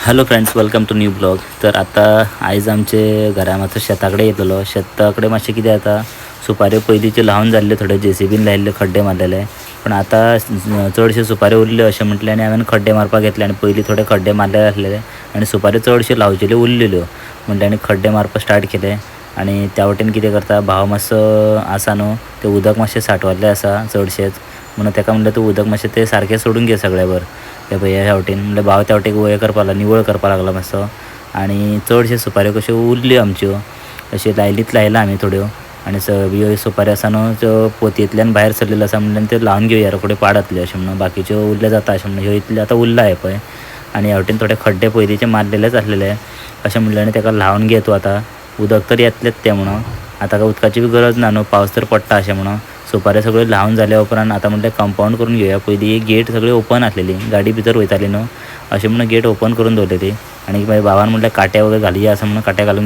Hello friends, welcome to new blog. तर आता आयज आमचे घरा मात्र शेताकडे येतलो. शेताकडे मातशें कितें जाता, सुपाऱ्यो पयलींचे लावन जाल्ले, थोडे जेसीबीन लायिल्ले खड्डे मारलेले. पण आता चडशे सुपाऱ्यो उरल्यो अशें म्हटलें आनी हांवें खड्डे मारपाक घेतले. आनी पयलीं थोडे खड्डे मारले आसलेले आनी सुपाऱ्यो चडश्यो लावचेल्यो उरलेल्यो म्हणले आनी खड्डे मारपाक स्टार्ट केले. आनी त्या वटेन कितें करता, भाव मातसो आसा न्हू, तें उदक मातशें सांठवाल्लें आसा चडशेंच. म्हणून ताका म्हणलें तूं उदक मातशें तें सारकें सोडून घे सगळे वर ते पळय ह्या वटेन. म्हणल्यार भाव त्या वटेक वयर करपाक लागला, निवळ करपाक लागला मातसो. आनी चडशे सुपाऱ्यो कश्यो उरल्यो आमच्यो, अश्यो लायला आमी थोड्यो. आनी ह्यो सुपाऱ्यो आसा न्हू, त्यो पोतयेंतल्यान भायर सरलेल्यो आसा म्हणल्यार त्यो लावन घेवया रोखड्यो पाड जातल्यो अशें म्हणून. बाकीच्यो उरल्यो जाता अशें म्हणून, ह्यो इतल्यो आतां उरला हे पळय. आनी ह्या वटेन थोडे खड्डे पयलींचे मारलेलेच आसलेले अशें म्हणलें आनी ताका लावन घे तूं आतां. उदक तर येतलेंच तें म्हणून. आतां उदकाची बी गरज ना न्हू, पावस तर पडटा अशें म्हणून. सुपाऱ्यो सगळ्यो लावन जाल्या उपरांत आतां म्हणलें कंपाऊंड करून घेवया. पयलीं एक गेट सगळी ओपन आसलेली, गाडी भितर वयताली न्हू, अशें म्हणून गेट ओपन करून दवरलेली. आनी मागीर भावान म्हणलें काटे वगैरे घालया असं म्हणून काटे घालून